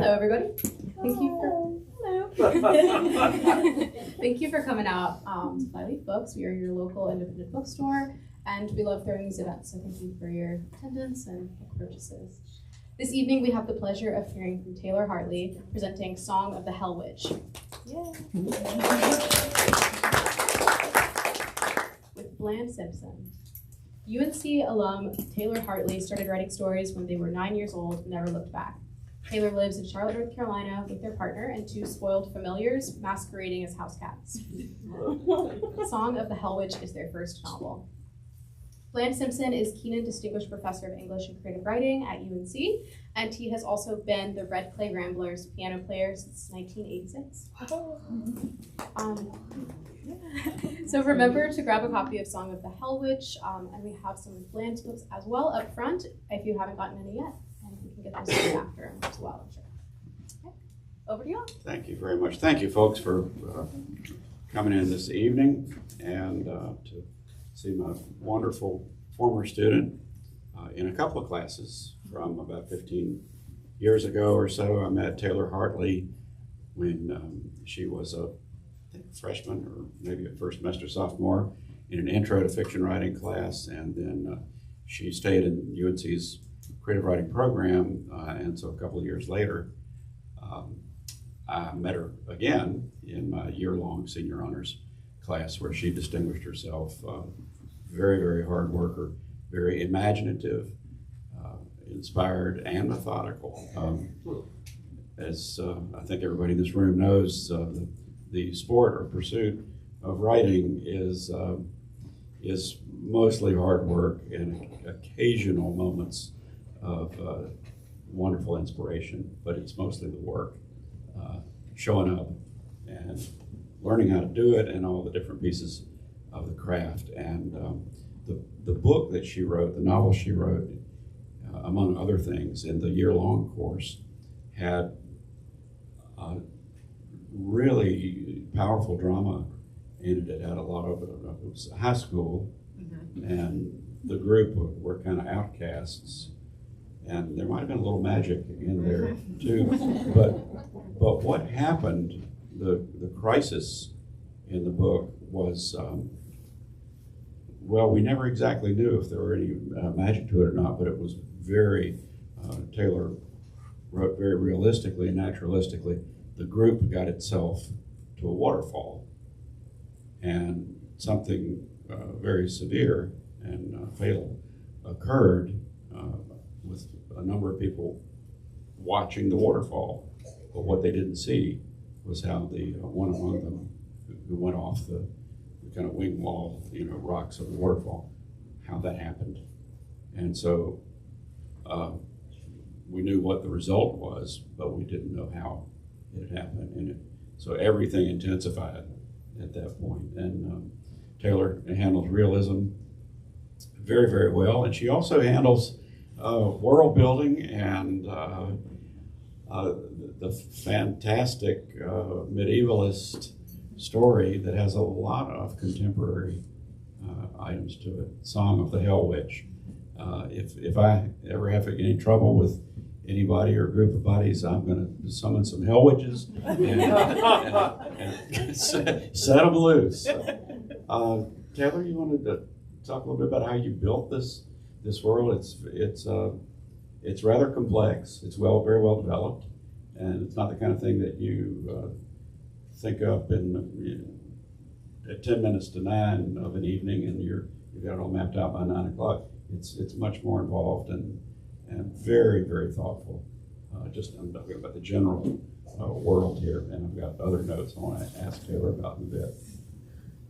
Hello, everybody. Thank you for coming out to Flyleaf Books. We are your local independent bookstore, and we love throwing these events, so thank you for your attendance and purchases. This evening, we have the pleasure of hearing from Taylor Hartley, presenting Song of the Hell Witch. With Bland Simpson. UNC alum Taylor Hartley started writing stories when they were 9 years old and never looked back. Taylor lives in Charlotte, North Carolina with their partner and two spoiled familiars masquerading as house cats. Song of the Hell Witch is their first novel. Bland Simpson is Keenan Distinguished Professor of English and Creative Writing at UNC, and he has also been the Red Clay Ramblers piano player since 1986. So remember to grab a copy of Song of the Hell Witch, and we have some of Bland's books as well up front if you haven't gotten any yet, and you can get those after as well, I'm sure. Okay. Over to you all. Thank you very much. Thank you, folks, for coming in this evening and to see my wonderful former student in a couple of classes from about 15 years ago or so. I met Taylor Hartley when she was a freshman or maybe a first semester sophomore in an intro to fiction writing class, and then she stayed in UNC's creative writing program, and so a couple of years later I met her again in my year-long senior honors class where she distinguished herself. Very, very hard worker, very imaginative, inspired, and methodical. As I think everybody in this room knows, the sport or pursuit of writing is mostly hard work and occasional moments of wonderful inspiration, but it's mostly the work, showing up and learning how to do it and all the different pieces of the craft. And the book that she wrote, the novel she wrote, among other things, in the year-long course, had really powerful drama in it. It had a lot of it was high school, and the group were kind of outcasts, and there might have been a little magic in there too. But what happened, the crisis in the book was, well, we never exactly knew if there were any magic to it or not, but it was very, Taylor wrote very realistically and naturalistically. The group got itself to a waterfall, and something very severe and fatal occurred with a number of people watching the waterfall. But what they didn't see was how the one among them who went off the kind of wing wall, rocks of the waterfall, how that happened. And so we knew what the result was, but we didn't know how it had happened. And so everything intensified at that point. And Taylor handles realism very, very well. And she also handles world building and the fantastic medievalist story that has a lot of contemporary items to it. Song of the Hell Witch. If I ever have any trouble with anybody or a group of buddies, I'm going to summon some hell witches and set them loose. Taylor, you wanted to talk a little bit about how you built this world? It's rather complex. It's very well developed, and it's not the kind of thing that you think up at 10 minutes to 9 of an evening and you've got it all mapped out by 9 o'clock. It's much more involved and very, very thoughtful. I'm talking about the general world here, and I've got other notes I want to ask Taylor about in a bit.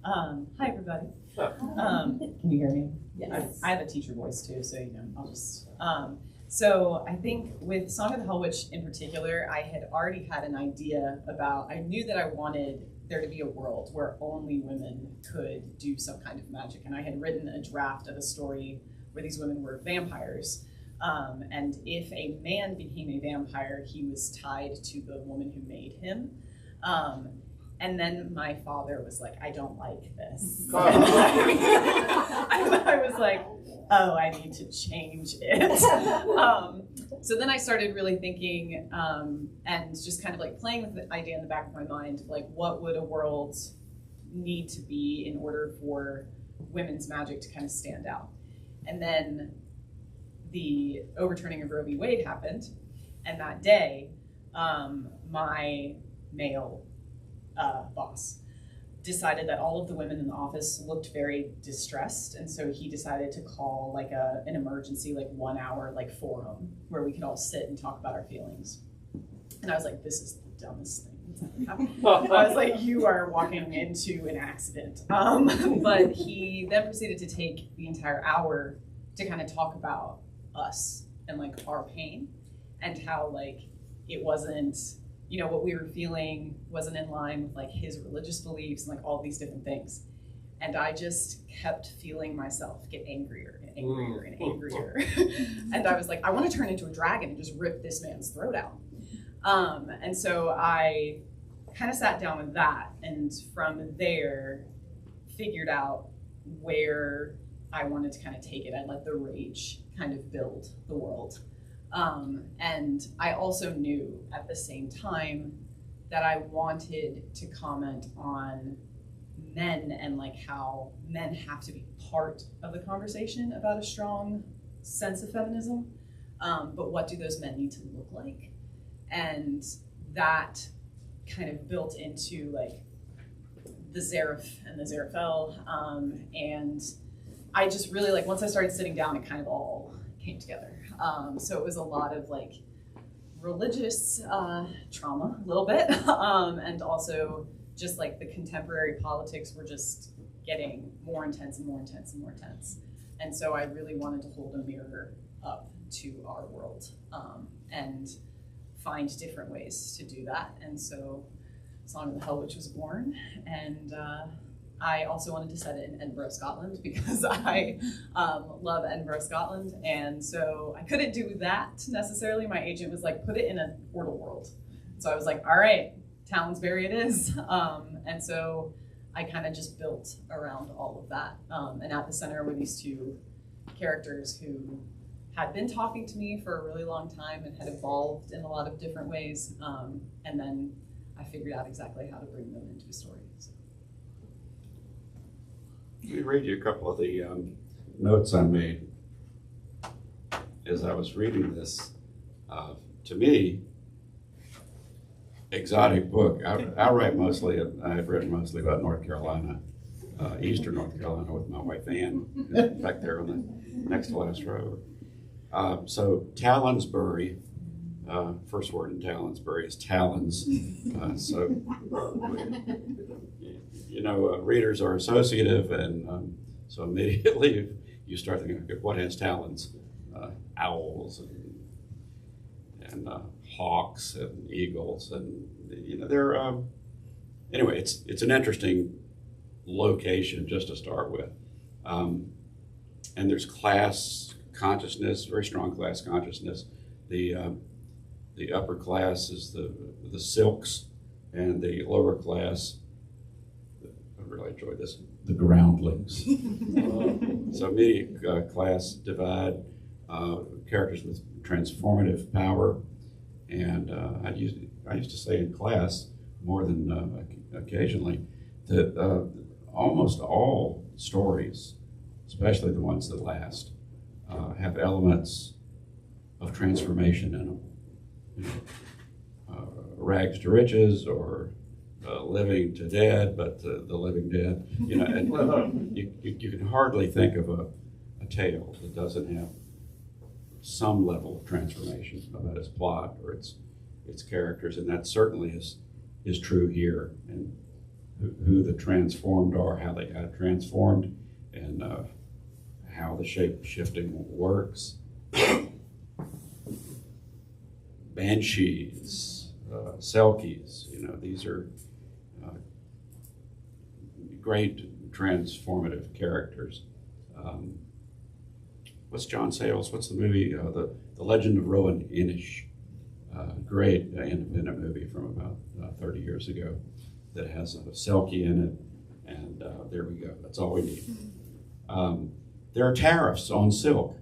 Hi, everybody. Can you hear me? Yes. I have a teacher voice too, so I'll just. So I think with Song of the Hell Witch in particular, I had already had an idea I knew that I wanted there to be a world where only women could do some kind of magic, and I had written a draft of a story where these women were vampires. And if a man became a vampire, he was tied to the woman who made him. And then my father was like, I don't like this. Oh. I was like, oh, I need to change it. So then I started really thinking and just kind of like playing with the idea in the back of my mind, like what would a world need to be in order for women's magic to kind of stand out? And then the overturning of Roe v. Wade happened. And that day, my male boss decided that all of the women in the office looked very distressed, and so he decided to call like an emergency, like 1 hour like forum where we could all sit and talk about our feelings. And I was like, this is the dumbest thing that's ever happened. I was like, you are walking into an accident. But he then proceeded to take the entire hour to kind of talk about us and like our pain and how like it wasn't, you know, what we were feeling wasn't in line with like his religious beliefs and like all these different things. And I just kept feeling myself get angrier and angrier and angrier. And I was like, I want to turn into a dragon and just rip this man's throat out. And so I kind of sat down with that, and from there figured out where I wanted to kind of take it. I let the rage kind of build the world. And I also knew at the same time that I wanted to comment on men and like how men have to be part of the conversation about a strong sense of feminism. But what do those men need to look like? And that kind of built into like the Zareth and the Zarethel. And I just really like, once I started sitting down, it kind of all came together. So it was a lot of like religious trauma a little bit, and also just like the contemporary politics were just getting more intense and more intense and more intense. And so I really wanted to hold a mirror up to our world and find different ways to do that. And so Song of the Hell Witch was born, and I also wanted to set it in Edinburgh, Scotland, because I love Edinburgh, Scotland. And so I couldn't do that necessarily. My agent was like, put it in a portal world. So I was like, all right, Townsbury it is. And so I kind of just built around all of that. And at the center were these two characters who had been talking to me for a really long time and had evolved in a lot of different ways. And then I figured out exactly how to bring them into a story. So. Let me read you a couple of the notes I made as I was reading this. To me, exotic book. I write mostly, I've written mostly about North Carolina, eastern North Carolina with my wife Ann, who's back there on the next to last row. So Talonsbury, first word in Talonsbury is talons. So you know, readers are associative, and so immediately you start thinking, okay, what has talons? Owls and hawks and eagles, and you know they're anyway. It's an interesting location just to start with, and there's class consciousness, very strong class consciousness. The upper class is the silks, and the lower class, I really enjoy this, the groundlings. So immediate class divide, characters with transformative power, and I used to say in class more than occasionally that almost all stories, especially the ones that last, have elements of transformation in them. You know, rags to riches, or living to dead, but the living dead. You know, and you can hardly think of a tale that doesn't have some level of transformation about its plot or its characters, and that certainly is true here. And who the transformed are, how they got transformed, and how the shape shifting works. Banshees, Selkies, you know, these are great transformative characters. What's John Sayles? What's the movie? The Legend of Rowan Inish. Great independent movie from about 30 years ago. that has a selkie in it, and there we go. That's all we need. There are tariffs on silk.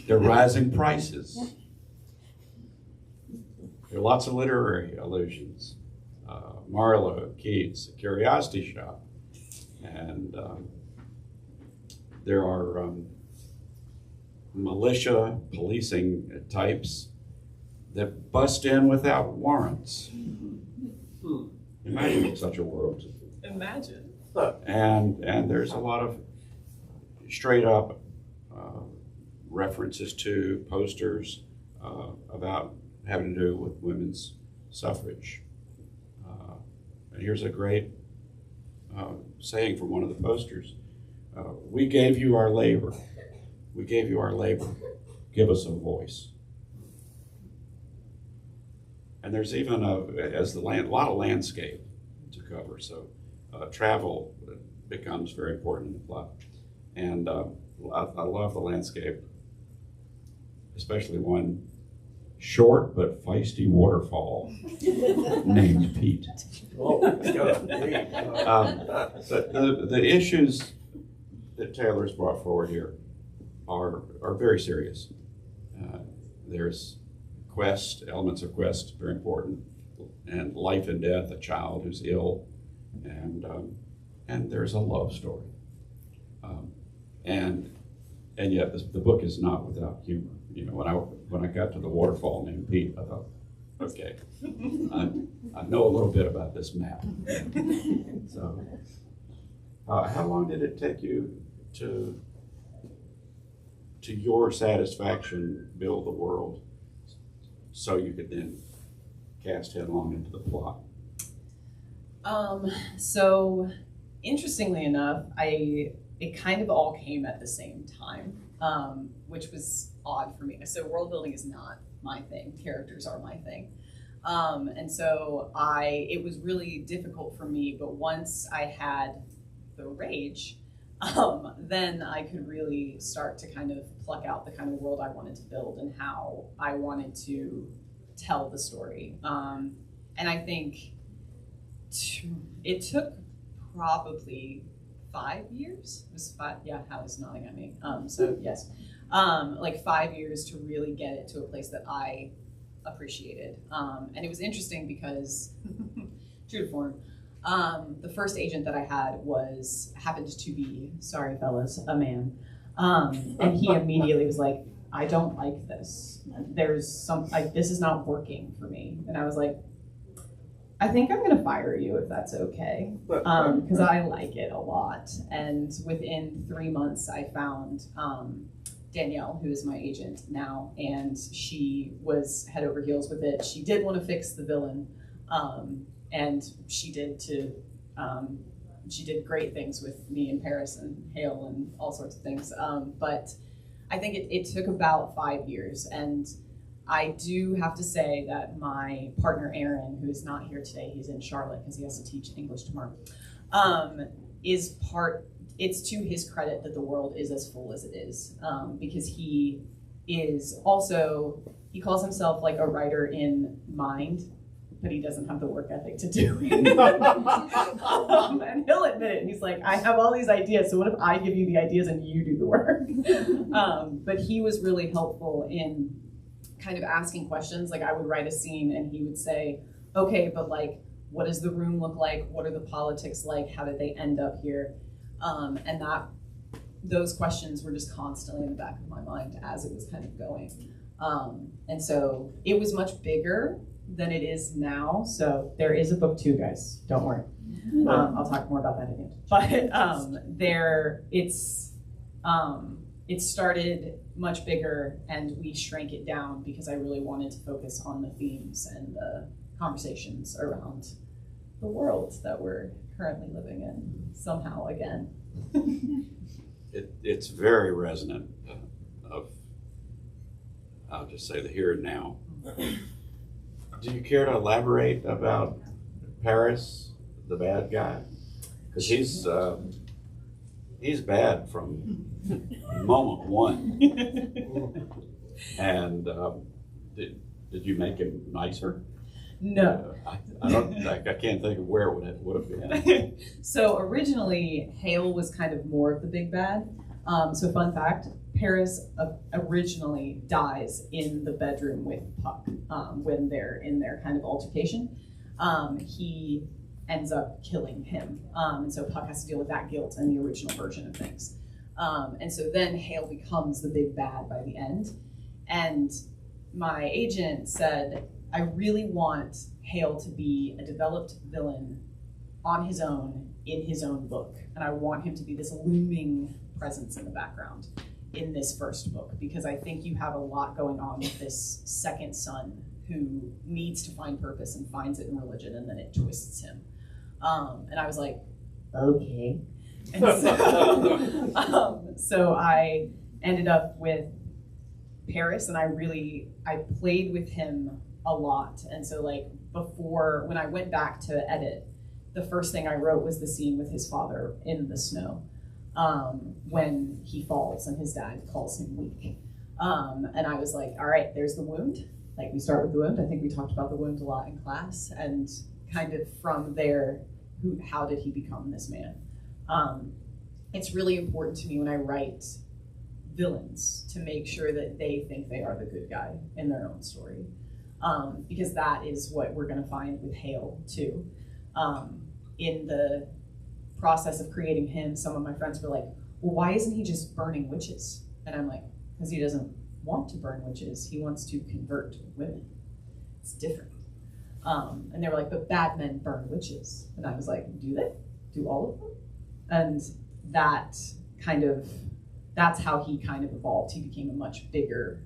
There are rising prices. There are lots of literary allusions. Marlowe, Keats, Curiosity Shop, and there are militia policing types that bust in without warrants. Imagine such a world. Imagine. And there's a lot of straight up references to posters about having to do with women's suffrage. And here's a great saying from one of the posters. We gave you our labor. We gave you our labor. Give us a voice. And there's even a lot of landscape to cover, so travel becomes very important in the plot. And I love the landscape, especially one short but feisty waterfall named Pete. But the issues that Taylor's brought forward here are very serious. There's quest, elements of quest, very important, and life and death, a child who's ill, and there's a love story. And yet the book is not without humor. You know, when I got to the waterfall named Pete, I thought, okay, I know a little bit about this map. So, how long did it take you to your satisfaction build the world so you could then cast headlong into the plot? So interestingly enough, it kind of all came at the same time, which was odd for me. So world building is not my thing. Characters are my thing. And so it was really difficult for me, but once I had the rage, then I could really start to kind of pluck out the kind of world I wanted to build and how I wanted to tell the story. And I think it took probably 5 years. It was 5, yeah, Hallie's nodding at me. So yes, like 5 years to really get it to a place that I appreciated. And it was interesting because, true to form, the first agent that I had happened to be, sorry fellas, a man. And he immediately was like, I don't like this. This is not working for me. And I was like, I think I'm going to fire you if that's okay. Because I like it a lot. And within 3 months, I found Danielle, who is my agent now, and she was head over heels with it. She did want to fix the villain. And she did she did great things with me in Paris and Hale and all sorts of things. But I think it took about 5 years. And I do have to say that my partner, Aaron, who is not here today, he's in Charlotte because he has to teach English tomorrow, it's to his credit that the world is as full as it is, because he calls himself like a writer in mind, but he doesn't have the work ethic to do it. And he'll admit it. He's like, I have all these ideas, so what if I give you the ideas and you do the work? But he was really helpful in kind of asking questions. Like I would write a scene and he would say, okay, but like, what does the room look like? What are the politics like? How did they end up here? And those questions were just constantly in the back of my mind as it was kind of going. And so it was much bigger than it is now. So there is a book 2, guys. Don't worry. I'll talk more about that at the end. But it started much bigger and we shrank it down because I really wanted to focus on the themes and the conversations around the world that we're currently living in somehow again. It's very resonant of, I'll just say, the here and now. Do you care to elaborate about Paris, the bad guy? Because he's bad from moment one. And did you make him nicer? No. I can't think of where it would have been. So originally, Hale was kind of more of the big bad. So fun fact, Paris originally dies in the bedroom with Puck when they're in their kind of altercation. He ends up killing him. And so Puck has to deal with that guilt in the original version of things. And so then Hale becomes the big bad by the end. And my agent said, I really want Hale to be a developed villain on his own in his own book. And I want him to be this looming presence in the background in this first book, because I think you have a lot going on with this second son who needs to find purpose and finds it in religion, and then it twists him. And I was like, okay. And so I ended up with Paris, and I played with him a lot. And so like when I went back to edit, the first thing I wrote was the scene with his father in the snow when he falls and his dad calls him weak. And I was like, all right, there's the wound. Like, we start with the wound. I think we talked about the wound a lot in class, and kind of from there, how did he become this man? It's really important to me when I write villains to make sure that they think they are the good guy in their own story, because that is what we're going to find with Hale too. In the process of creating him, some of my friends were like, well, why isn't he just burning witches? And I'm like, because he doesn't want to burn witches. He wants to convert women. It's different. And they were like, but bad men burn witches. And I was like, do they? Do all of them? And that's how he kind of evolved. He became a much bigger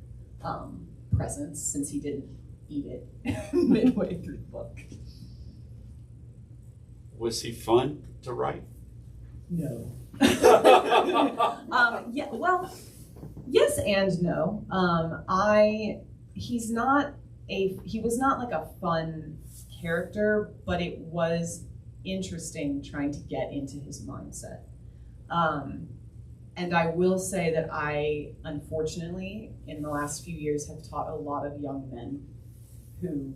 presence since he didn't eat it midway through the book. Was he fun to write? No. Yeah, well, yes and no. He was not like a fun character, but it was interesting trying to get into his mindset. And I will say that I, unfortunately, in the last few years, have taught a lot of young men who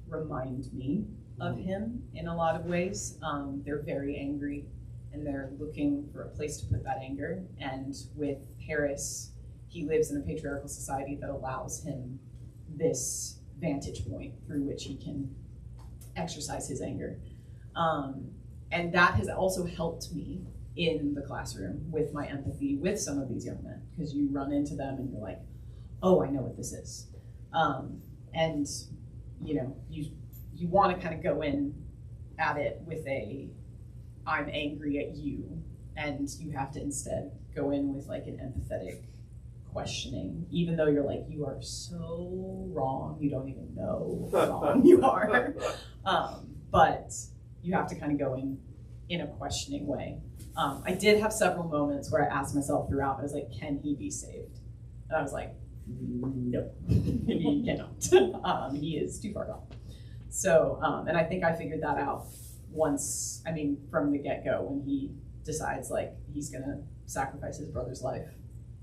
remind me of him in a lot of ways. They're very angry, and they're looking for a place to put that anger. And with Paris, he lives in a patriarchal society that allows him this vantage point through which he can exercise his anger. And that has also helped me in the classroom with my empathy with some of these young men, because you run into them and you're like, oh, I know what this is. And you want to kind of go in at it with I'm angry at you, and you have to instead go in with like an empathetic questioning, even though you're like, you are so wrong, you don't even know how wrong you are. But you have to kind of go in a questioning way. I did have several moments where I asked myself throughout, I was like, can he be saved? And I was like, no, he cannot. He is too far gone. So, and I think I figured that out from the get-go, when he decides like he's gonna sacrifice his brother's life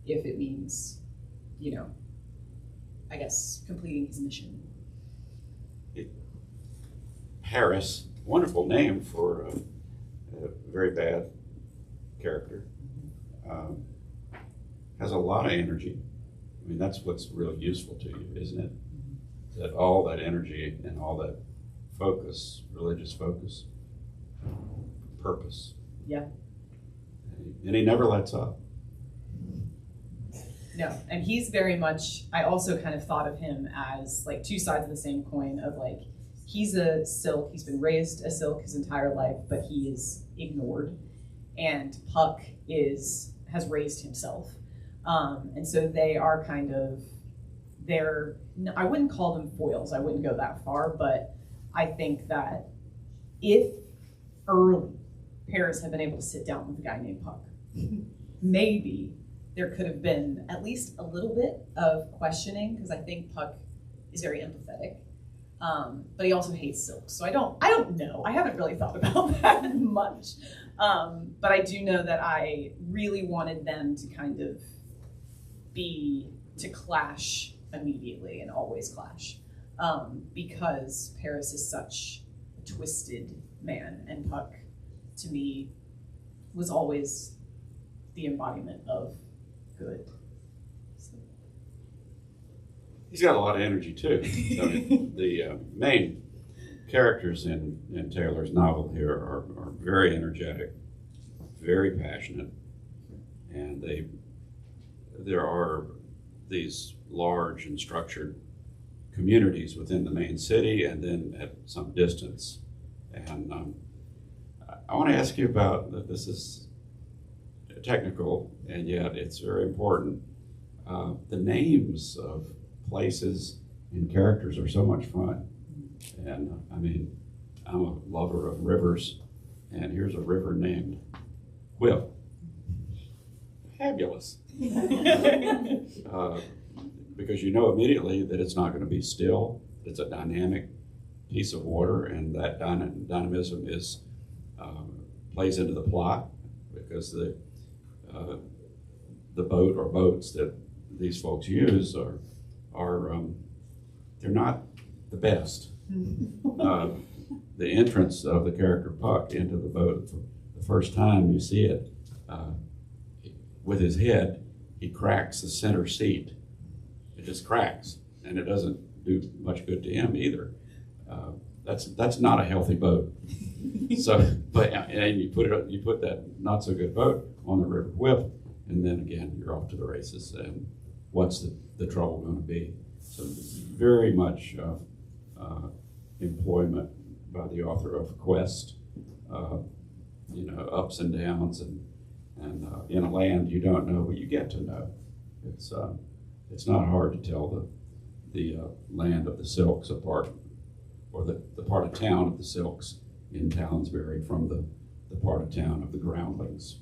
if it means, I guess, completing his mission. Harris, wonderful name for a very bad character. Has a lot of energy. I mean, that's what's really useful to you, isn't it? That all that energy and all that focus, religious focus, purpose. Yeah. And he never lets up. No, and he's very much, I also kind of thought of him as like two sides of the same coin of like, he's a Silk, he's been raised a Silk his entire life, but he is ignored. And Puck has raised himself. And so they are I wouldn't call them foils, I wouldn't go that far, but I think that if early Paris had been able to sit down with a guy named Puck, maybe there could have been at least a little bit of questioning, because I think Puck is very empathetic, but he also hates Silk. So I don't know. I haven't really thought about that much, but I do know that I really wanted them to kind of to clash immediately and always clash. because Paris is such a twisted man, and Puck, to me, was always the embodiment of good. So. He's got a lot of energy too. I mean, the main characters in Taylor's novel here are very energetic, very passionate, and there are these large and structured communities within the main city and then at some distance. And I want to ask you about that. This is technical, and yet it's very important. The names of places and characters are so much fun. And I mean, I'm a lover of rivers, and here's a river named Whip. Fabulous. Because you know immediately that it's not going to be still. It's a dynamic piece of water, and that dynamism is plays into the plot, because the boat or boats that these folks use are they're not the best. The entrance of the character Puck into the boat, the first time you see it, with his head, he cracks the center seat. It just cracks, and it doesn't do much good to him either. That's not a healthy boat. So, and you put that not so good boat on the river Whip, and then again you're off to the races. And what's the trouble going to be? So very much employment by the author of Quest. Ups and downs, and in a land you don't know, but you get to know. It's not hard to tell the land of the Silks apart, or the part of town of the Silks in Townsbury from the part of town of the Groundlings.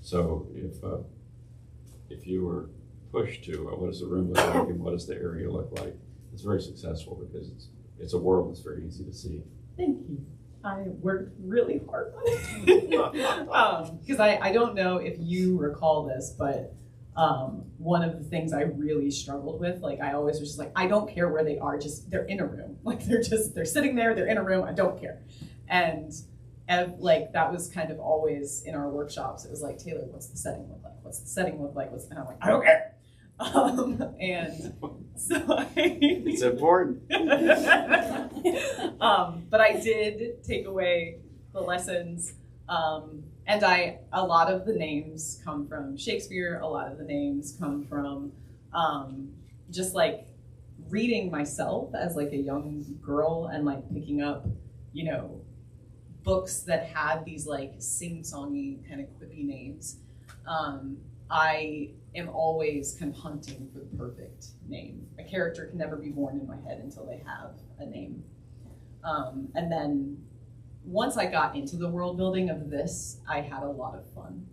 So if you were pushed to what does the room look like and what does the area look like, it's very successful because it's a world that's very easy to see. Thank you. I worked really hard on it. Because I don't know if you recall this, but one of the things I really struggled with, like I always was just like, I don't care where they are, just they're in a room. Like they're sitting there, they're in a room, I don't care. And like that was kind of always in our workshops. It was like, Taylor, what's the setting look like? What's the setting look like? And I'm like, I don't care. And so it's important. But I did take away the lessons, and a lot of the names come from Shakespeare. A lot of the names come from just like reading myself as like a young girl and like picking up, books that had these like sing-songy kind of quippy names. I am always kind of hunting for the perfect name. A character can never be born in my head until they have a name. And then once I got into the world building of this, I had a lot of fun.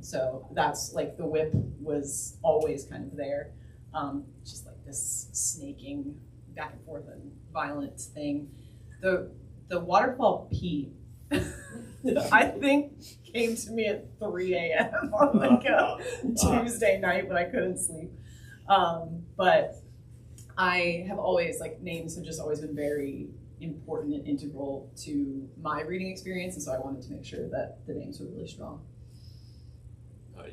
So that's like the whip was always kind of there. Just like this snaking back and forth and violent thing. The waterfall Pete, I think came to me at 3 a.m. on like a Tuesday night when I couldn't sleep. But I have always, like, names have just always been very important and integral to my reading experience, and so I wanted to make sure that the names were really strong.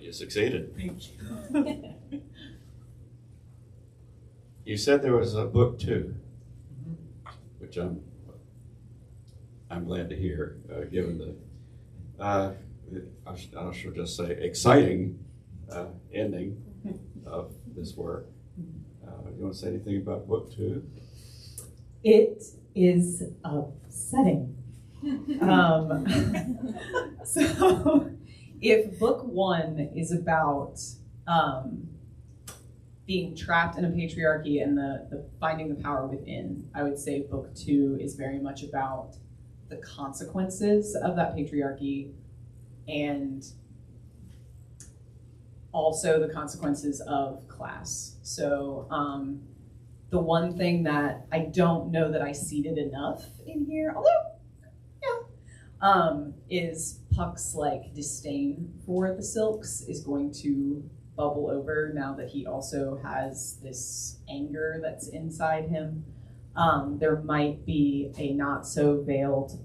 You succeeded. Thank you. You said there was a book 2, which I'm glad to hear, given the I should just say exciting ending of this work. You want to say anything about book 2? It is upsetting. So if book 1 is about being trapped in a patriarchy and the finding the power within, I would say book 2 is very much about the consequences of that patriarchy and also the consequences of class. So the one thing that I don't know that I seeded enough in here, although, is Puck's like disdain for the Silks is going to bubble over now that he also has this anger that's inside him. There might be a not so veiled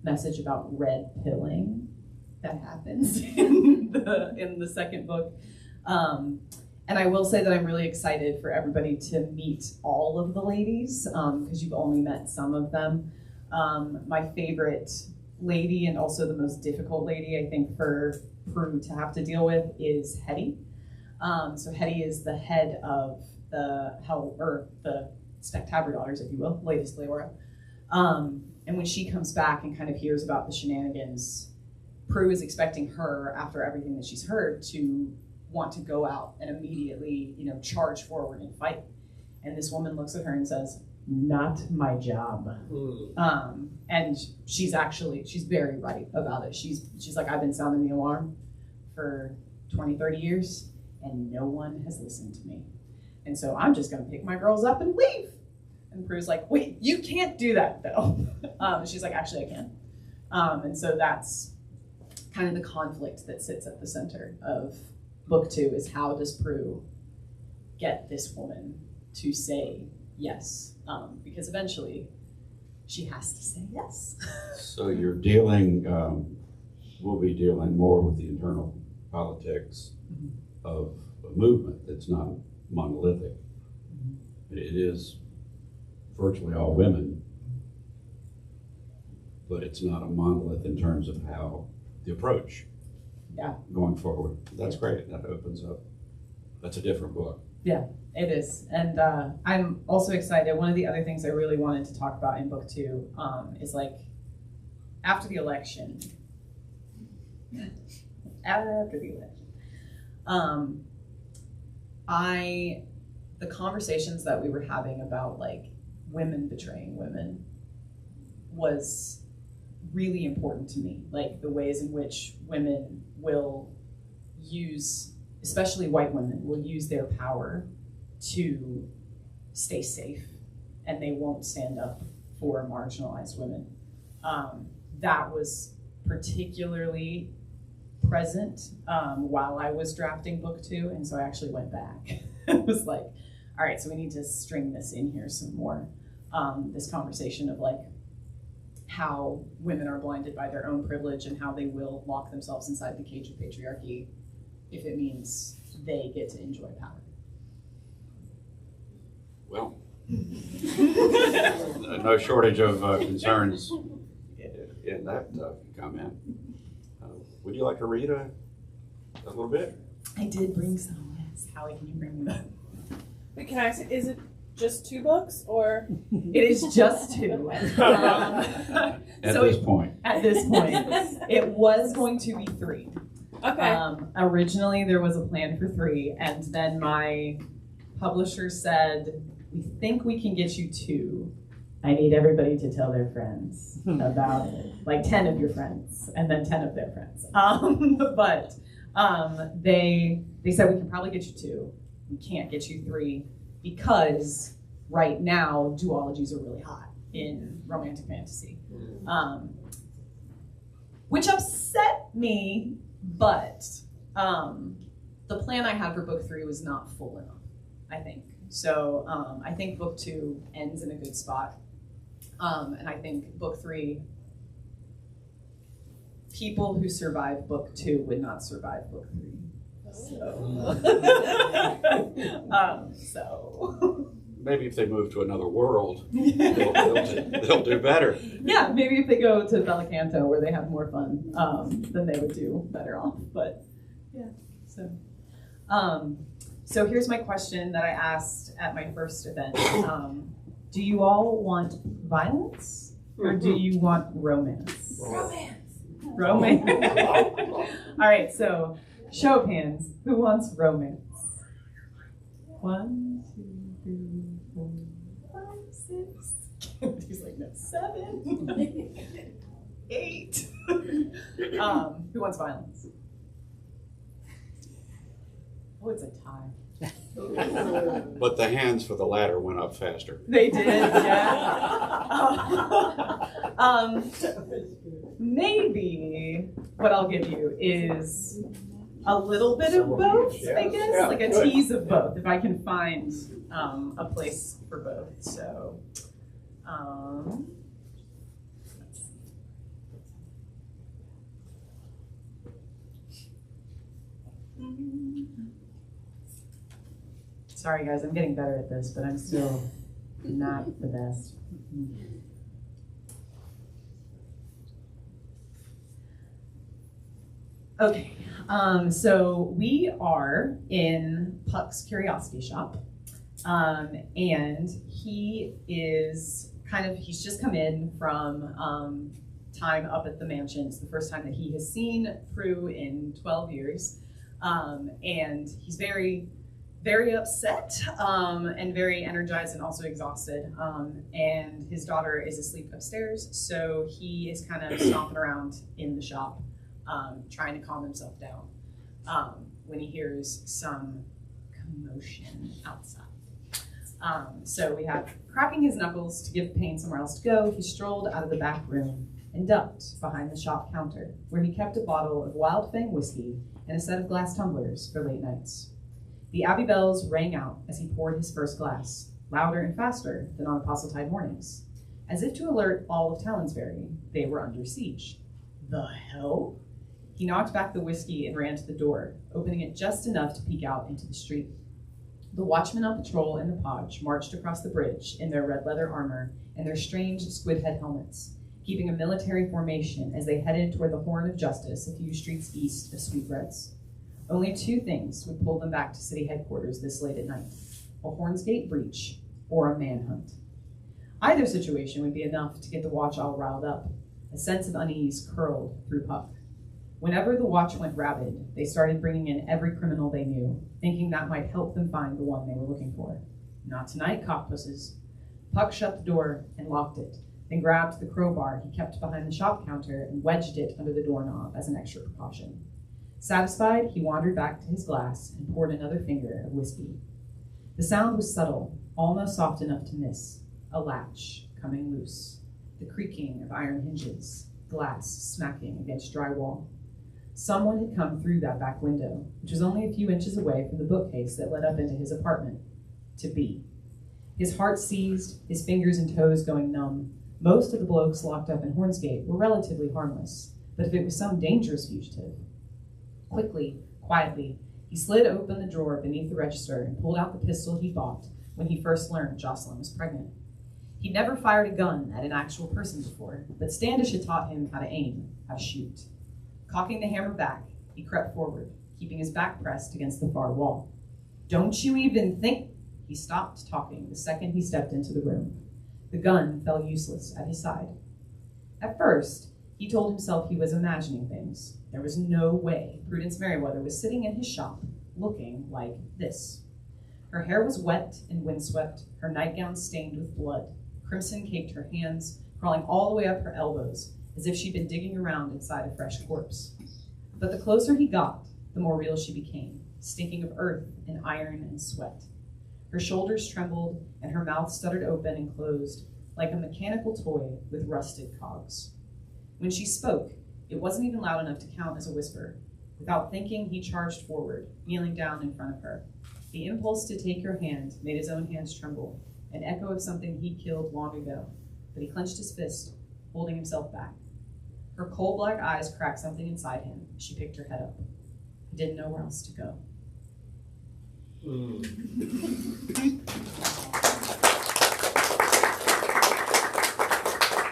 message about red pilling that happens in the second book. And I will say that I'm really excited for everybody to meet all of the ladies, because you've only met some of them. My favorite lady, and also the most difficult lady, I think, for Prue to have to deal with is Hetty. So Hetty is the head of the Spectator Daughters, if you will, latest Leora. And when she comes back and kind of hears about the shenanigans, Prue is expecting her, after everything that she's heard, to want to go out and immediately, charge forward and fight. And this woman looks at her and says, "Not my job." And she's very right about it. She's like, "I've been sounding the alarm for 20, 30 years, and no one has listened to me. And so I'm just gonna pick my girls up and leave." And Prue's like, "Wait, you can't do that though." She's like, "Actually, I can." And so that's kind of the conflict that sits at the center of book 2, is how does Prue get this woman to say yes? Because eventually she has to say yes. So you're we'll be dealing more with the internal politics of a movement that's not monolithic. It is virtually all women, but it's not a monolith in terms of how the approach going forward. That's great. That opens up. That's a different book. Yeah, it is. And I'm also excited. One of the other things I really wanted to talk about in book 2 is like after the election, the conversations that we were having about like women betraying women was really important to me. Like the ways in which women will use, especially white women, will use their power to stay safe, and they won't stand up for marginalized women. That was particularly present while I was drafting book 2, and so I actually went back. It was like, all right, so we need to string this in here some more. This conversation of like how women are blinded by their own privilege and how they will lock themselves inside the cage of patriarchy if it means they get to enjoy power. Well, no shortage of concerns in that comment. Would you like to read a little bit? I did bring some. Yes. Howie, can you bring me that? Wait, can I ask, is it just 2 books, or? It is just 2. At this point. At this point. It was going to be 3. Okay. Originally, there was a plan for 3, and then my publisher said, "We think we can get you 2. I need everybody to tell their friends about it. Like 10 of your friends, and then 10 of their friends." But they said, "We can probably get you 2. We can't get you 3 because right now duologies are really hot in romantic fantasy." Which upset me, but the plan I had for book 3 was not full enough, I think. So I think book 2 ends in a good spot. And I think book 3, people who survive book 2 would not survive book 3. So, Maybe if they move to another world, they'll do better. Yeah, maybe if they go to Belicanto where they have more fun, then they would do better off. But yeah, so here's my question that I asked at my first event. Do you all want violence, or do you want romance? Romance. All right, so show of hands. Who wants romance? 1, 2, 3, 4, 5, 6. He's like, no, 7, 8. Who wants violence? Oh, it's a tie. But the hands for the latter went up faster. They did, yeah. Maybe what I'll give you is a little bit of both, I guess, Yeah, like a good. tease of both, if I can find a place for both. So, let's see. Sorry guys, I'm getting better at this, but I'm still not the best. Okay, so we are in Puck's Curiosity Shop, and he is he's just come in from time up at the mansion. It's the first time that he has seen Prue in 12 years, and he's very, very upset and very energized and also exhausted, and his daughter is asleep upstairs, so he is kind of stomping around in the shop, trying to calm himself down when he hears some commotion outside. So we have cracking his knuckles to give pain somewhere else to go. He strolled out of the back room and ducked behind the shop counter, where he kept a bottle of Wild Fang whiskey and a set of glass tumblers for late nights. The Abbey bells rang out as he poured his first glass, louder and faster than on Apostletide mornings, as if to alert all of Talonsbury they were under siege. The hell? He knocked back the whiskey and ran to the door, opening it just enough to peek out into the street. The watchmen on patrol in the Podge marched across the bridge in their red leather armor and their strange squid head helmets, keeping a military formation as they headed toward the Horn of Justice a few streets east of Sweetbreads. Only two things would pull them back to city headquarters this late at night: a Hornsgate breach or a manhunt. Either situation would be enough to get the watch all riled up. A sense of unease curled through Puck. Whenever the watch went rabid, they started bringing in every criminal they knew, thinking that might help them find the one they were looking for. Not tonight, cockpusses. Puck shut the door and locked it, then grabbed the crowbar he kept behind the shop counter and wedged it under the doorknob as an extra precaution. Satisfied, he wandered back to his glass and poured another finger of whiskey. The sound was subtle, almost soft enough to miss. A latch coming loose, the creaking of iron hinges, glass smacking against drywall. Someone had come through that back window, which was only a few inches away from the bookcase that led up into his apartment. To be. His heart seized, his fingers and toes going numb. Most of the blokes locked up in Hornsgate were relatively harmless, but if it was some dangerous fugitive. Quickly, quietly, he slid open the drawer beneath the register and pulled out the pistol he bought when he first learned Jocelyn was pregnant. He'd never fired a gun at an actual person before, but Standish had taught him how to aim, how to shoot. Cocking the hammer back, he crept forward, keeping his back pressed against the far wall. Don't you even think? He stopped talking the second he stepped into the room. The gun fell useless at his side. At first, he told himself he was imagining things. There was no way Prudence Merriweather was sitting in his shop, looking like this. Her hair was wet and windswept, her nightgown stained with blood. Crimson caked her hands, crawling all the way up her elbows, as if she'd been digging around inside a fresh corpse. But the closer he got, the more real she became, stinking of earth and iron and sweat. Her shoulders trembled, and her mouth stuttered open and closed, like a mechanical toy with rusted cogs. When she spoke, it wasn't even loud enough to count as a whisper. Without thinking, he charged forward, kneeling down in front of her. The impulse to take her hand made his own hands tremble, an echo of something he'd killed long ago, but he clenched his fist, holding himself back. Her coal-black eyes cracked something inside him. She picked her head up. He didn't know where else to go. You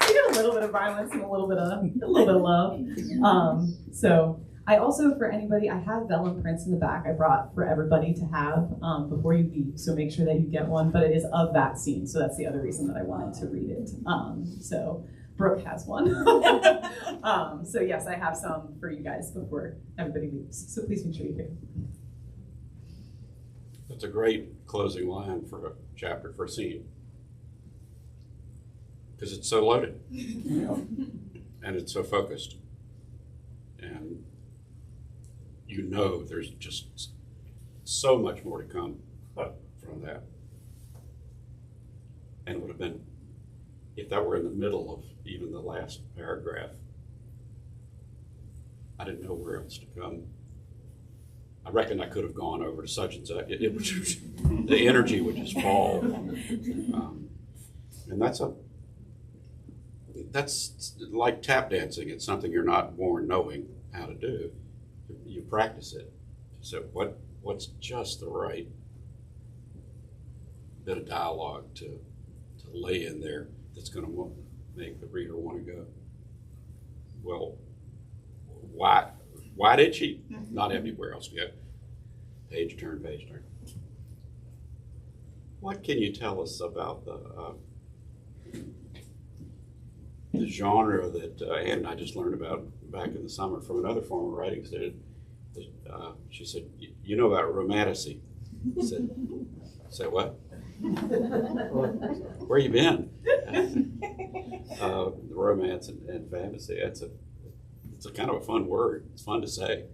get a little bit of violence and a little bit of love. So I also, for anybody, I have vellum prints in the back I brought for everybody to have before you leave, so make sure that you get one, but it is of that scene, so that's the other reason that I wanted to read it. So Brooke has one. So yes, I have some for you guys before everybody leaves, so please make sure you do. That's a great closing line for a chapter, for a scene. Because it's so loaded. And it's so focused. And you know there's just so much more to come from that. And it would have been, if that were in the middle of even the last paragraph, I didn't know where else to come I reckon I could have gone over to such and such. It was just, the energy would just fall. And that's like tap dancing. It's something you're not born knowing how to do. You practice it. So what's just the right bit of dialogue to lay in there that's going to make the reader want to go, well, why did she? Not everywhere else. Yeah. Page turn. What can you tell us about the genre that Ann and I just learned about back in the summer from another former writing student? She said, "You know about romanticy." I said, "What? Where you been?" Romance and fantasy. It's a kind of a fun word. It's fun to say.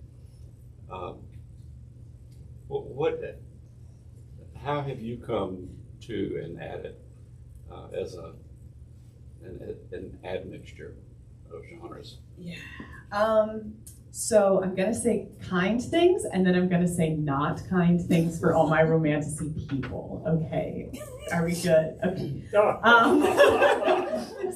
How have you come to and at it as an admixture of genres? Yeah. So I'm gonna say kind things, and then I'm gonna say not kind things for all my romanticy people. Okay, are we good? Okay.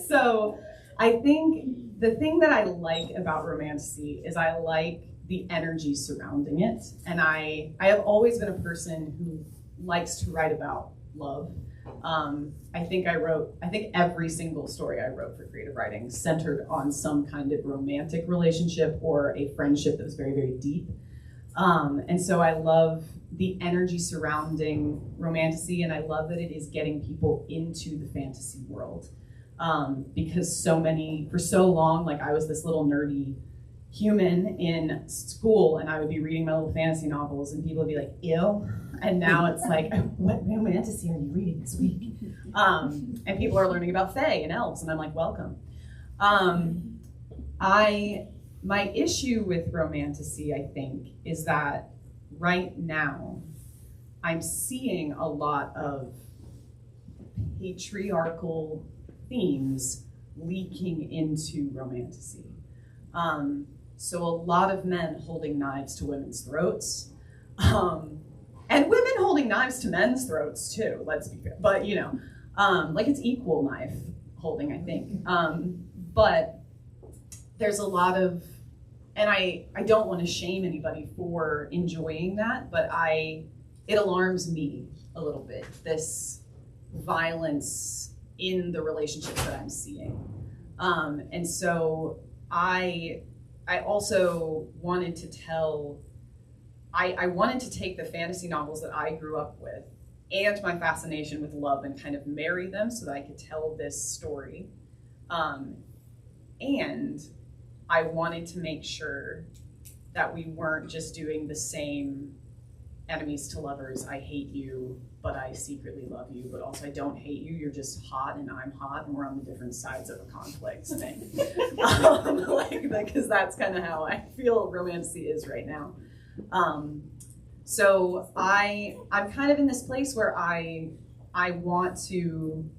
So I think the thing that I like about romanticy is I like the energy surrounding it, and I have always been a person who likes to write about love. I think every single story I wrote for creative writing centered on some kind of romantic relationship or a friendship that was very, very deep. And so I love the energy surrounding romanticy, and I love that it is getting people into the fantasy world. Because for so long, like I was this little nerdy human in school, and I would be reading my little fantasy novels, and people would be like, ew. And now it's like, what romantasy are you reading this week? And people are learning about fae and elves, and I'm like, welcome. My issue with romantasy, I think, is that right now I'm seeing a lot of patriarchal themes leaking into romantasy. So a lot of men holding knives to women's throats, and women holding knives to men's throats too, let's be fair. But like it's equal knife holding, I think. But there's a lot of, and I don't want to shame anybody for enjoying that, but it alarms me a little bit, this violence in the relationships that I'm seeing. And so I also wanted to I wanted to take the fantasy novels that I grew up with and my fascination with love and kind of marry them so that I could tell this story. And I wanted to make sure that we weren't just doing the same enemies to lovers, I hate you, but I secretly love you, but also I don't hate you, you're just hot and I'm hot and we're on the different sides of a conflict thing. Because that's kind of how I feel romantasy is right now. So I'm kind of in this place where I want to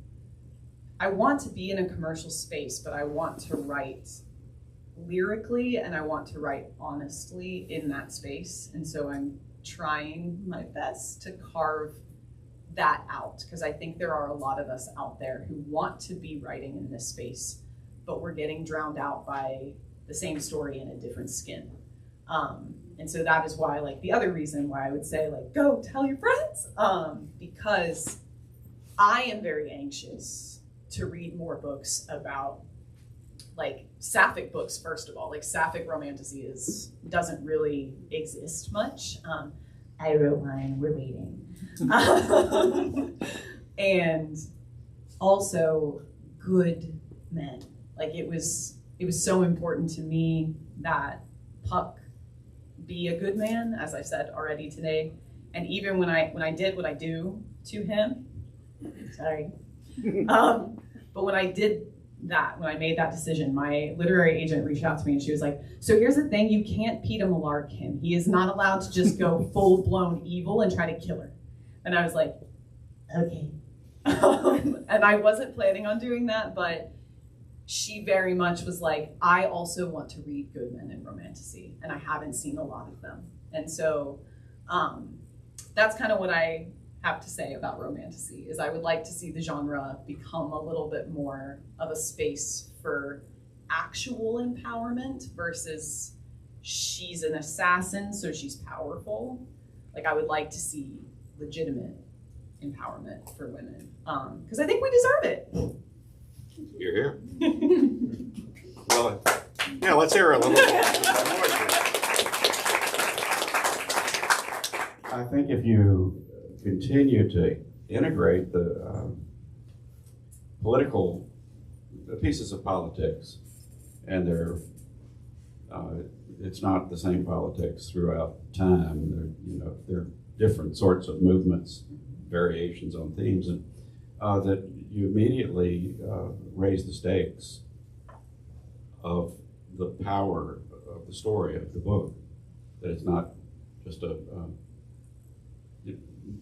be in a commercial space, but I want to write lyrically and I want to write honestly in that space. And so I'm trying my best to carve that out, because I think there are a lot of us out there who want to be writing in this space, but we're getting drowned out by the same story in a different skin. And so that is why, like, the other reason why I would say, like, go tell your friends, because I am very anxious to read more books about, like, sapphic books, first of all. Like, sapphic romantasy doesn't really exist much. I wrote mine, we're waiting. And also good men. Like, it was so important to me that Puck be a good man, as I've said already today. And even when I did what I do to him, sorry. But when I did that, when I made that decision, my literary agent reached out to me and she was like, so here's the thing, you can't Peter Millark him. He is not allowed to just go full-blown evil and try to kill her. And I was like, okay. And I wasn't planning on doing that, but she very much was like, I also want to read good men in romantasy, and I haven't seen a lot of them. And so that's kind of what I have to say about romantasy, is I would like to see the genre become a little bit more of a space for actual empowerment versus she's an assassin, so she's powerful. Like, I would like to see legitimate empowerment for women, because I think we deserve it. You're here. Well, yeah, let's hear a little bit. I think if you continue to integrate the political the pieces of politics, and it's not the same politics throughout time. There are different sorts of movements, variations on themes, and that you immediately raise the stakes of the power of the story of the book. That it's not just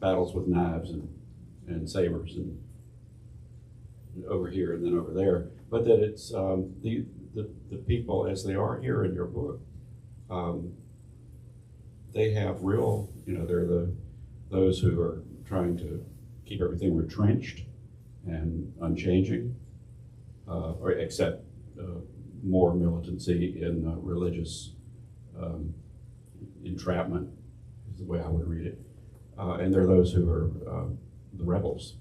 battles with knives and sabers and over here and then over there, but that it's the people as they are here in your book. They have real, they're those who are trying to keep everything retrenched and unchanging, or except more militancy in religious entrapment, is the way I would read it. And there are those who are the rebels.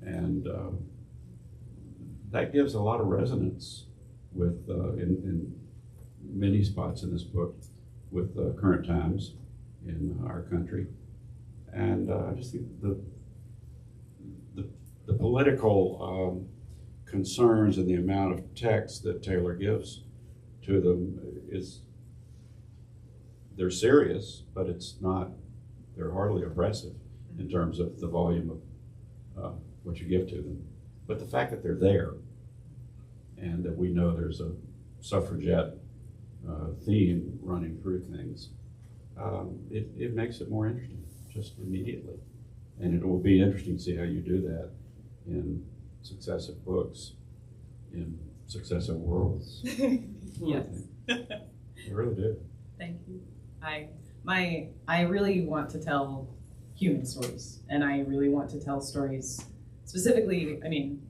And that gives a lot of resonance with, in many spots in this book, with current times in our country. And I just think the political concerns and the amount of text that Taylor gives to them they're serious, but they're hardly oppressive in terms of the volume of what you give to them. But the fact that they're there, and that we know there's a suffragette theme running through things, it makes it more interesting, just immediately. And it will be interesting to see how you do that in successive books, in successive worlds. Yes. I really do. Thank you. I really want to tell human stories, and I really want to tell stories specifically,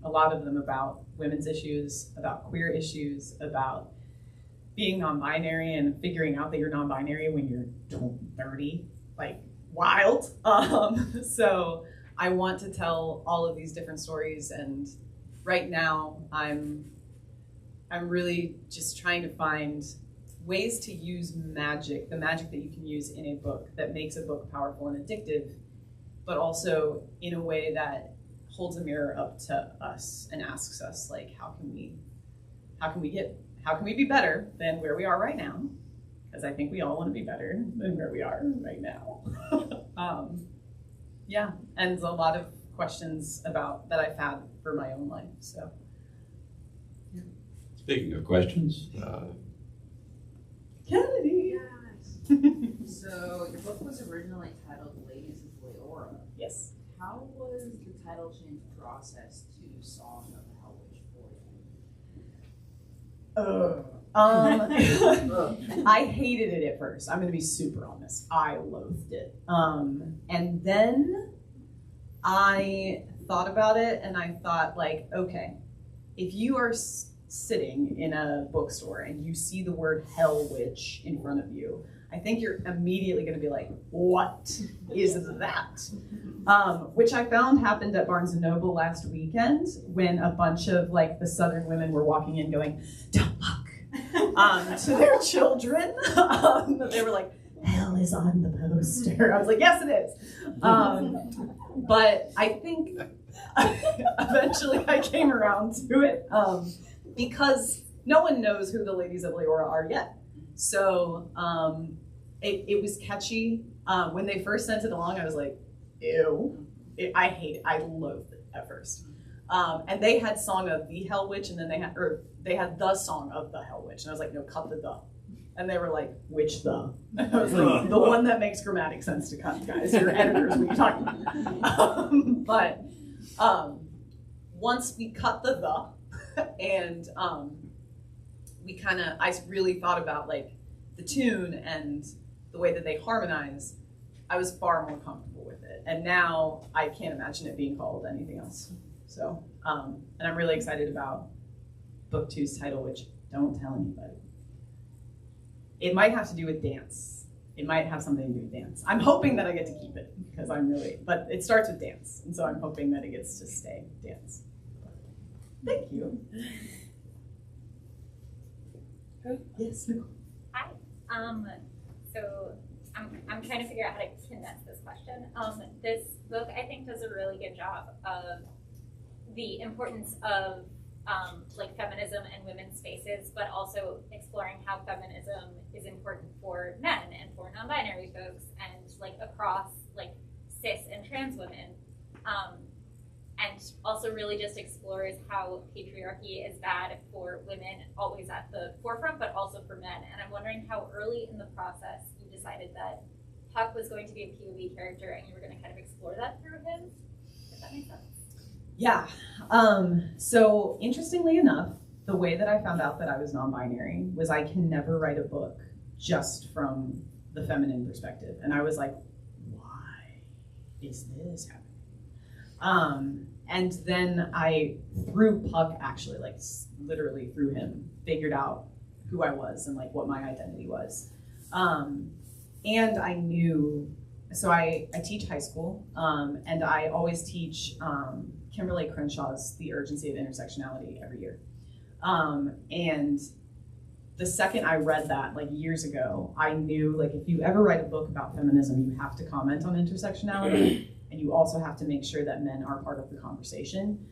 a lot of them about women's issues, about queer issues, about being non-binary and figuring out that you're non-binary when you're 30, like wild. So I want to tell all of these different stories, and right now I'm really just trying to find ways to use magic, the magic that you can use in a book that makes a book powerful and addictive, but also in a way that holds a mirror up to us and asks us, like, how can we be better than where we are right now? Because I think we all want to be better than where we are right now. Yeah, and a lot of questions that I've had for my own life. So, yeah. Speaking of questions, Kennedy. Yes. So your book was originally titled Ladies of Leora. Yes. How was the title change process to Song of the Hell Witch for you? I hated it at first. I'm going to be super honest. I loathed it. And then I thought about it, and I thought, like, okay, if you are sitting in a bookstore and you see the word Hell Witch in front of you, I think you're immediately going to be like, what is that? Which I found happened at Barnes & Noble last weekend when a bunch of the Southern women were walking in going, don't look, to their children. They were like, hell is on the poster. I was like, yes, it is. But I think eventually I came around to it because no one knows who the Ladies of Leora are yet. So it was catchy. When they first sent it along, I was like, ew. I loathed it at first. And they had Song of the Hell Witch, and then they had the Song of the Hell Witch. And I was like, no, cut the. And they were like, which the? And I was like, the one that makes grammatic sense to cut, guys. You're editors, what are you talking about? But once we cut the, and I really thought about the tune and the way that they harmonize, I was far more comfortable with it. And now I can't imagine it being called anything else. So, and I'm really excited about book 2's title, which don't tell anybody. It might have to do with dance. It might have something to do with dance. I'm hoping that I get to keep it because but it starts with dance. And so I'm hoping that it gets to stay dance. Thank you. Yes, Nicole. Hi. So I'm trying to figure out how to condense this question. This book, I think, does a really good job of the importance of like feminism and women's spaces, but also exploring how feminism is important for men and for non-binary folks and like across like cis and trans women. And also really just explores how patriarchy is bad for women, always at the forefront, but also for men. And I'm wondering how early in the process you decided that Puck was going to be a POV character and you were going to kind of explore that through him, if that makes sense. Yeah. So interestingly enough, the way that I found out that I was non-binary was I can never write a book just from the feminine perspective. And I was like, why is this happening? And then I, through Puck, actually, like literally through him, figured out who I was and like what my identity was. And I knew, so I teach high school, and I always teach Kimberly Crenshaw's The Urgency of Intersectionality every year. And the second I read that, like years ago, I knew, like, if you ever write a book about feminism, you have to comment on intersectionality, and you also have to make sure that men are part of the conversation.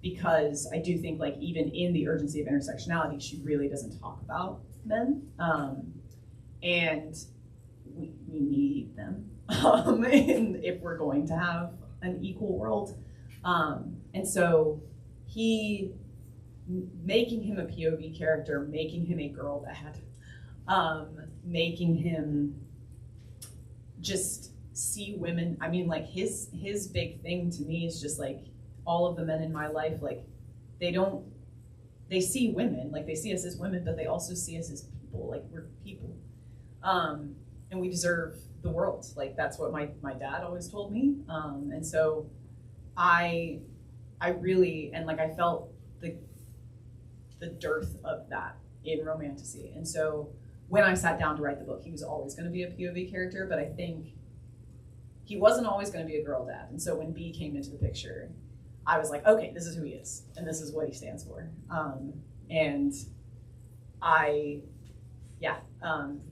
Because I do think, like, even in The Urgency of Intersectionality, she really doesn't talk about men. And we need them if we're going to have an equal world. And so making him a POV character, making him a girl dad, making him just see women. I mean, like his big thing to me is just like all of the men in my life, like they see women, like they see us as women, but they also see us as people, like we're people. And we deserve the world. Like that's what my dad always told me. And so I really, and like I felt the dearth of that in Romantasy. And so when I sat down to write the book, he was always going to be a POV character, but I think he wasn't always going to be a girl dad. And so when B came into the picture, I was like, okay, this is who he is, and this is what he stands for. And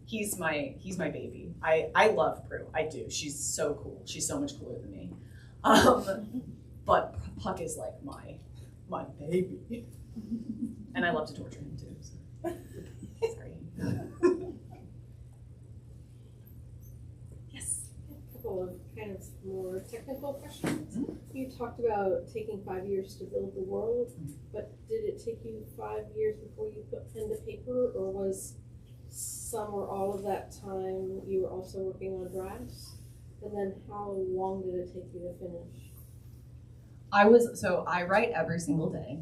he's my baby. I love Prue. I do. She's so cool. She's so much cooler than me. But Puck is like my baby. And I love to torture him too. So. Sorry. Yes. A couple of kind of more technical questions. Mm-hmm. You talked about taking 5 years to build the world, but did it take you 5 years before you put pen to paper, or was some or all of that time you were also working on drafts? And then how long did it take you to finish? I write every single day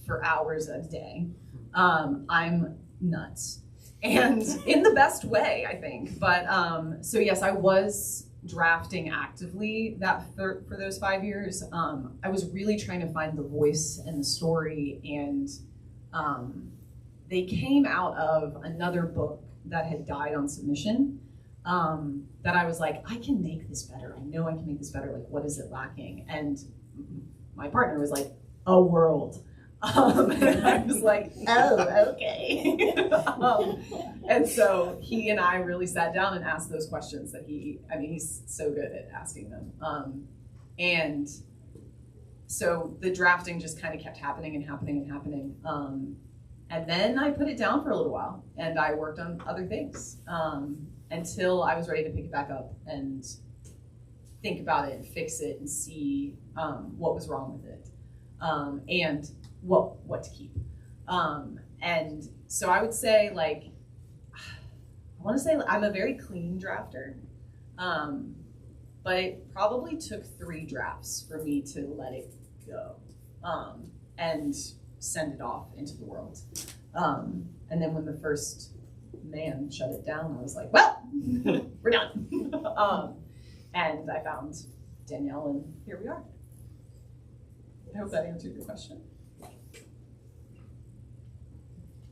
for hours a day. I'm nuts, and in the best way, I think. But so yes, I was drafting actively for those 5 years. I was really trying to find the voice and the story, and they came out of another book that had died on submission. That I was like, I can make this better. I know I can make this better. Like, what is it lacking? And my partner was like, a world. And I was like, oh, okay. And so he and I really sat down and asked those questions that he's so good at asking them. And so the drafting just kind of kept happening and happening and happening. And then I put it down for a little while and I worked on other things. Until I was ready to pick it back up and think about it and fix it and see what was wrong with it, and what to keep. And so I would say, like, I'm a very clean drafter, but it probably took 3 drafts for me to let it go and send it off into the world. And then when the first man shut it down. I was like, well, we're done. And I found Danielle, and here we are. I hope that answered your question.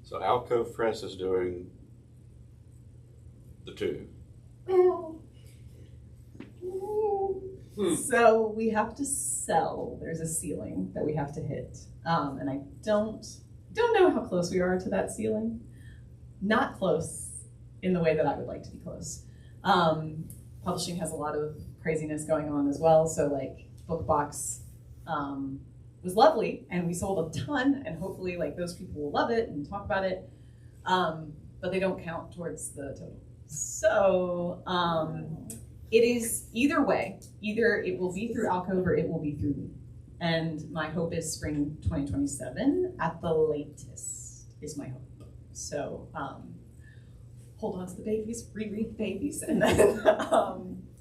So Alcove Press is doing the two. So we have to sell. There's a ceiling that we have to hit, and I don't know how close we are to that ceiling. Not close in the way that I would like to be close. Publishing has a lot of craziness going on as well. So like BookBox was lovely, and we sold a ton, and hopefully like those people will love it and talk about it, but they don't count towards the total. So it is either way. Either it will be through Alcove or it will be through me. And my hope is spring 2027 at the latest is my hope. So hold on to the babies, reread the babies, and then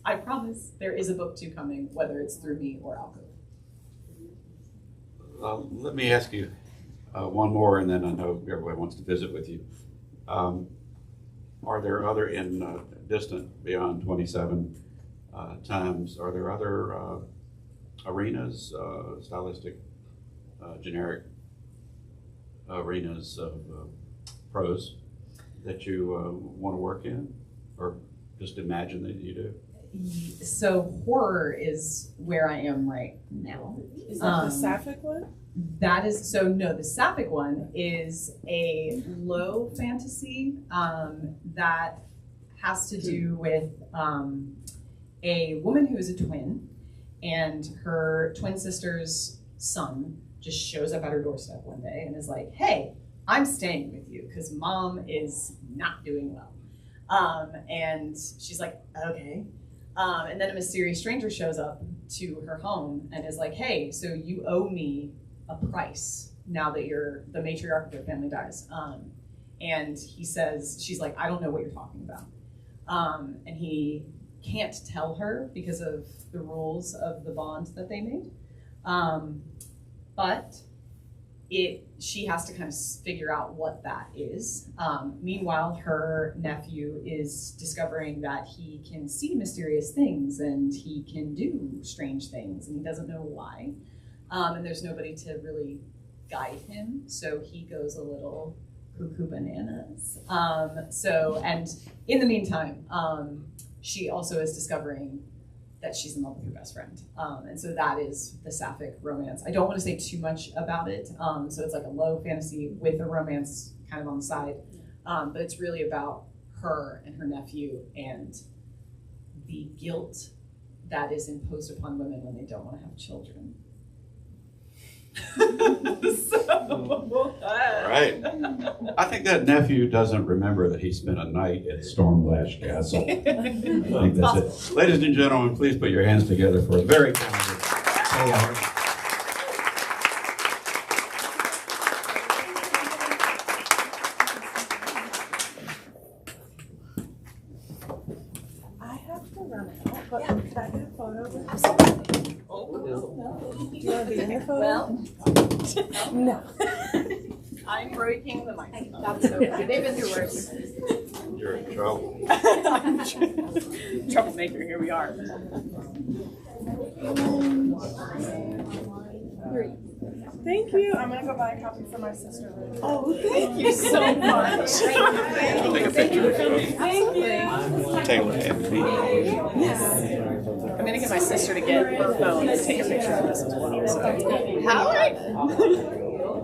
I promise there is a book 2 coming, whether it's through me or Alcove. Let me ask you one more, and then I know everybody wants to visit with you. Are there other, in distant beyond 27 times, are there other arenas, stylistic, generic arenas of prose that you want to work in, or just imagine that you do? So horror is where I am right now. Is that the Sapphic one? That is, so no, the Sapphic one is a low fantasy that has to do with a woman who is a twin, and her twin sister's son just shows up at her doorstep one day and is like, hey, I'm staying with you because mom is not doing well. And she's like, okay. And then a mysterious stranger shows up to her home and is like, hey, so you owe me a price now that the matriarch of their family dies. And he says, she's like, I don't know what you're talking about. And he can't tell her because of the rules of the bond that they made. But she has to kind of figure out what that is. Meanwhile, her nephew is discovering that he can see mysterious things and he can do strange things, and he doesn't know why. And there's nobody to really guide him, so he goes a little cuckoo bananas. And in the meantime, she also is discovering that she's in love with her best friend. And so that is the Sapphic romance. I don't want to say too much about it. So it's like a low fantasy with a romance kind of on the side. But it's really about her and her nephew and the guilt that is imposed upon women when they don't want to have children. Right. I think that nephew doesn't remember that he spent a night at Stormlash Castle. I think that's it. Ladies and gentlemen, please put your hands together for a very talented Taylor. I have to run out, but can I get a photo with you? Do you want to be in the photo? No. I'm breaking the microphone. That's okay. They've been through worse. You're in trouble. Troublemaker, here we are. Thank you. I'm going to go buy a copy for my sister. Oh, thank you so much. Take a picture. Thank you. Taylor and me. I'm going to get my sister to get her phone and take a picture of this as well. So. Howard?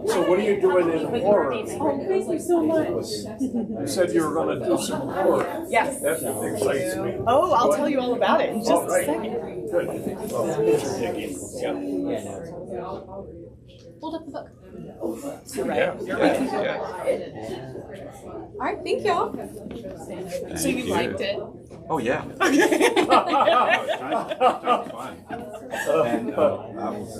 So what are you doing in horror? Oh, thank you so much. You said you were going to do some horror. Yes. That excites me. Oh, I'll tell you all about it in just All a right. second. Good. Well, picture taking. Yeah. Hold up the book. You're right. Yeah. You're right. Yeah. All right, thank y'all. Thank So you liked it? Oh, yeah. Okay. That was fun. And I was